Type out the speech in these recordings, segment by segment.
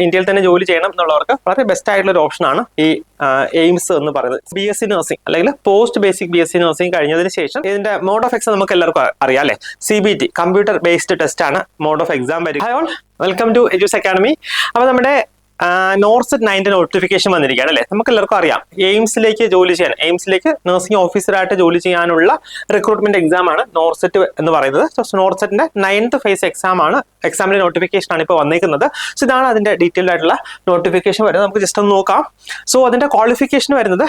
ഇന്ത്യയിൽ തന്നെ ജോലി ചെയ്യണം എന്നുള്ളവർക്ക് വളരെ ബെസ്റ്റ് ആയിട്ടുള്ള ഒരു ഓപ്ഷനാണ് ഈ എയിംസ് എന്ന് പറയുന്നത്. BSc നഴ്സിംഗ് അല്ലെങ്കിൽ പോസ്റ്റ് ബേസിക് BSc നഴ്സിംഗ് കഴിഞ്ഞതിന് ശേഷം ഇതിന്റെ മോഡ് ഓഫ് എക്സാം നമുക്ക് എല്ലാവർക്കും അറിയാം അല്ലെ. CBT കമ്പ്യൂട്ടർ ബേസ്ഡ് ടെസ്റ്റ് ആണ് മോഡ് ഓഫ് എക്സാം വരിക. Hi all, welcome to Edus academy. അപ്പൊ നമ്മുടെ നോർസെറ്റ് 9 നോട്ടിഫിക്കേഷൻ വന്നിരിക്കുകയാണ് അല്ലേ. നമുക്ക് എല്ലാവർക്കും അറിയാം എയിംസിലേക്ക് ജോലി ചെയ്യാൻ, എയിംസിലേക്ക് നഴ്സിംഗ് ഓഫീസറായിട്ട് ജോലി ചെയ്യാനുള്ള റിക്രൂട്ട്മെന്റ് എക്സാം ആണ് നോർസെറ്റ് എന്ന് പറയുന്നത്. സോ നോർസെറ്റിന്റെ 9th ഫേസ് എക്സാം ആണ്, എക്സാമിന്റെ നോട്ടിഫിക്കേഷൻ ആണ് ഇപ്പോൾ വന്നിരിക്കുന്നത്. സോ ഇതാണ് അതിന്റെ ഡീറ്റെയിൽഡ് ആയിട്ടുള്ള നോട്ടിഫിക്കേഷൻ വരുന്നത്. നമുക്ക് ജസ്റ്റ് ഒന്ന് നോക്കാം. സോ അതിന്റെ ക്വാളിഫിക്കേഷൻ വരുന്നത്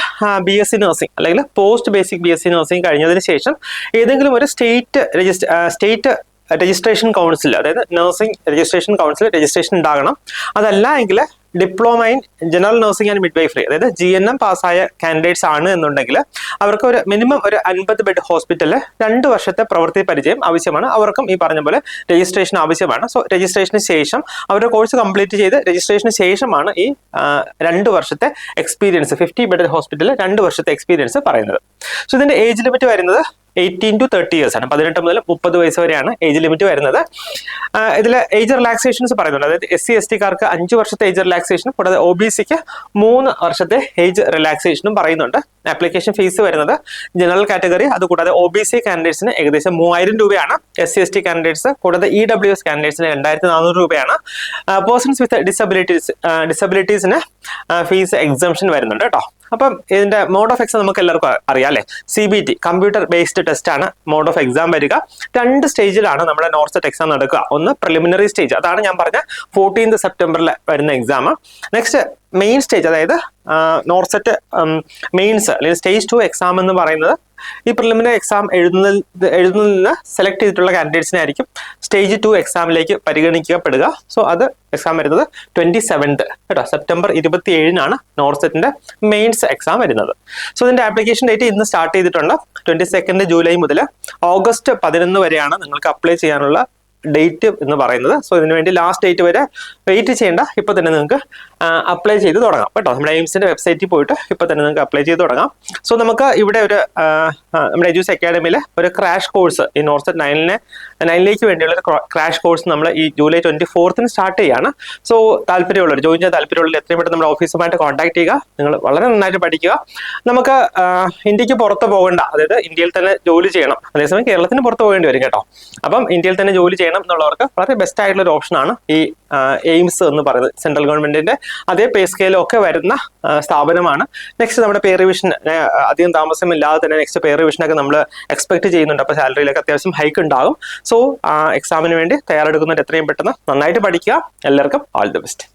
BSc നഴ്സിംഗ് അല്ലെങ്കിൽ പോസ്റ്റ് ബേസിക് BSc നഴ്സിംഗ് കഴിഞ്ഞതിന് ശേഷം ഏതെങ്കിലും ഒരു സ്റ്റേറ്റ് രജിസ്ട്രേഷൻ കൗൺസിൽ, അതായത് നഴ്സിംഗ് രജിസ്ട്രേഷൻ കൗൺസിൽ രജിസ്ട്രേഷൻ ഉണ്ടാകണം. അതല്ല എങ്കിൽ diploma in general nursing and midwifery, അതായത് GNM പാസ്സായ കാൻഡിഡേറ്റ്സ് ആണ് എന്നുണ്ടെങ്കിൽ അവർക്ക് ഒരു മിനിമം ഒരു 50 ബെഡ് ഹോസ്പിറ്റലിൽ 2 വർഷത്തെ പ്രവൃത്തി പരിചയം ആവശ്യമാണ്. അവർക്കും ഈ പറഞ്ഞ പോലെ രജിസ്ട്രേഷൻ ആവശ്യമാണ്. സോ രജിസ്ട്രേഷന് ശേഷം അവരുടെ കോഴ്സ് കംപ്ലീറ്റ് ചെയ്ത് രജിസ്ട്രേഷന് ശേഷമാണ് ഈ 2 വർഷത്തെ എക്സ്പീരിയൻസ്, 50 ബെഡ് ഹോസ്പിറ്റലിൽ 2 വർഷത്തെ എക്സ്പീരിയൻസ് പറയുന്നത്. സോ ഇതിന്റെ ഏജ് ലിമിറ്റ് വരുന്നത് 18 to 30 years ആണ്. 18 മുതൽ 30 വയസ്സ് വരെയാണ് ഏജ് ലിമിറ്റ് വരുന്നത്. ഇതിൽ ഏജ് റിലാക്സേഷൻസ് പറയുന്നുണ്ട്. അതായത് SC ST-കാർക്ക് 5 വർഷത്തെ ഏജ് റിലാക്സേഷനും കൂടാതെ OBC-ക്ക് 3 വർഷത്തെ ഏജ് റിലാക്സേഷനും പറയുന്നുണ്ട്. ആപ്ലിക്കേഷൻ ഫീസ് വരുന്നത് ജനറൽ കാറ്റഗറി അതുകൂടാതെ OBC കാൻഡിഡേറ്റ്സിന് ഏകദേശം 3000 രൂപയാണ്. SC ST കാൻഡിഡേറ്റ്സ് കൂടാതെ EWS കാൻഡിഡേറ്റ്സിന് 2400 രൂപയാണ്. പേഴ്സൺസ് വിത്ത് ഡിസബിലിറ്റീസിന് ഫീസ് എക്സംഷൻ വരുന്നുണ്ട് കേട്ടോ. അപ്പം ഇതിന്റെ മോഡ് ഓഫ് എക്സാം നമുക്ക് എല്ലാവർക്കും അറിയാം അല്ലെ. CBT കമ്പ്യൂട്ടർ ബേസ്ഡ് ടെസ്റ്റ് ആണ് മോഡ് ഓഫ് എക്സാം വരിക. 2 സ്റ്റേജിലാണ് നമ്മുടെ നോർസെറ്റ് എക്സാം നടക്കുക. ഒന്ന് പ്രിലിമിനറി സ്റ്റേജ്, അതാണ് ഞാൻ പറഞ്ഞ 14th സെപ്റ്റംബറിൽ വരുന്ന എക്സാം. നെക്സ്റ്റ് മെയിൻ സ്റ്റേജ്, അതായത് നോർസെറ്റ് മെയിൻസ് അല്ലെങ്കിൽ സ്റ്റേജ് 2 എക്സാം എന്ന് പറയുന്നത് ഈ പ്രിലിമിനറി എക്സാം എഴുതുന്നതിന് സെലക്ട് ചെയ്തിട്ടുള്ള കാൻഡിഡേറ്റ്സിനെ ആയിരിക്കും സ്റ്റേജ് 2 എക്സാമിലേക്ക് പരിഗണിക്കപ്പെടുക. സോ അത് എക്സാം വരുന്നത് 27th കേട്ടോ, സെപ്റ്റംബർ 27-നാണ് നോർസെറ്റിന്റെ മെയിൻസ് എക്സാം വരുന്നത്. സോ ഇതിന്റെ ആപ്ലിക്കേഷൻ ഡേറ്റ് ഇന്ന് സ്റ്റാർട്ട് ചെയ്തിട്ടുണ്ട്. 22 ജൂലൈ മുതൽ ഓഗസ്റ്റ് 11 വരെയാണ് നിങ്ങൾക്ക് അപ്ലൈ ചെയ്യാനുള്ള ഡേറ്റ് എന്ന് പറയുന്നത്. സോ ഇതിനു വേണ്ടി ലാസ്റ്റ് ഡേറ്റ് വരെ വെയിറ്റ് ചെയ്യേണ്ട, ഇപ്പൊ തന്നെ നിങ്ങൾക്ക് അപ്ലൈ ചെയ്ത് തുടങ്ങാം കേട്ടോ. നമ്മുടെ എയിംസിന്റെ വെബ്സൈറ്റിൽ പോയിട്ട് ഇപ്പൊ തന്നെ നിങ്ങൾക്ക് അപ്ലൈ ചെയ്ത് തുടങ്ങാം. സോ നമുക്ക് ഇവിടെ ഒരു നമ്മുടെ എഡ്യൂസ് അക്കാഡമിയിലെ ഒരു ക്രാഷ് കോഴ്സ് ഈ നോർസെറ്റ് 9ലേക്ക് വേണ്ടിയുള്ള ഒരു ക്രാഷ് കോഴ്സ് നമ്മൾ ഈ ജൂലൈ 24th സ്റ്റാർട്ട് ചെയ്യാണ്. സോ താല്പര്യമുള്ളവർ, ജോയിൻ ചെയ്യാൻ താല്പര്യമുള്ളവർ എത്രയും പെട്ടെന്ന് നമ്മുടെ ഓഫീസുമായിട്ട് കോൺടാക്ട് ചെയ്യുക. നിങ്ങൾ വളരെ നന്നായിട്ട് പഠിക്കുക. നമുക്ക് ഇന്ത്യക്ക് പുറത്ത് പോകേണ്ട, അതായത് ഇന്ത്യയിൽ തന്നെ ജോലി ചെയ്യണം, അതേസമയം കേരളത്തിന് പുറത്ത് പോകേണ്ടി വരും കേട്ടോ. അപ്പം ഇന്ത്യയിൽ തന്നെ ജോലി ചെയ്യണം എന്നുള്ളവർക്ക് വളരെ ബെസ്റ്റ് ആയിട്ടുള്ള ഒരു ഓപ്ഷനാണ് ഈ എയിംസ് എന്ന് പറയുന്നത്. സെൻട്രൽ ഗവൺമെന്റിന്റെ അതേ പേ സ്കെയിലും ഒക്കെ വരുന്ന സ്ഥാപനമാണ്. നെക്സ്റ്റ് നമ്മുടെ പേ റിവിഷൻ അധികം താമസമില്ലാതെ തന്നെ നെക്സ്റ്റ് പേ റിവിഷനൊക്കെ നമ്മൾ എക്സ്പെക്ട് ചെയ്യുന്നുണ്ട്. അപ്പോൾ സാലറിയിലൊക്കെ അത്യാവശ്യം ഹൈക്ക് ഉണ്ടാകും. സോ എക്സാമിന് വേണ്ടി തയ്യാറെടുക്കുന്നവർ എത്രയും പെട്ടെന്ന് നന്നായിട്ട് പഠിക്കുക. എല്ലാവർക്കും ഓൾ ദി ബെസ്റ്റ്.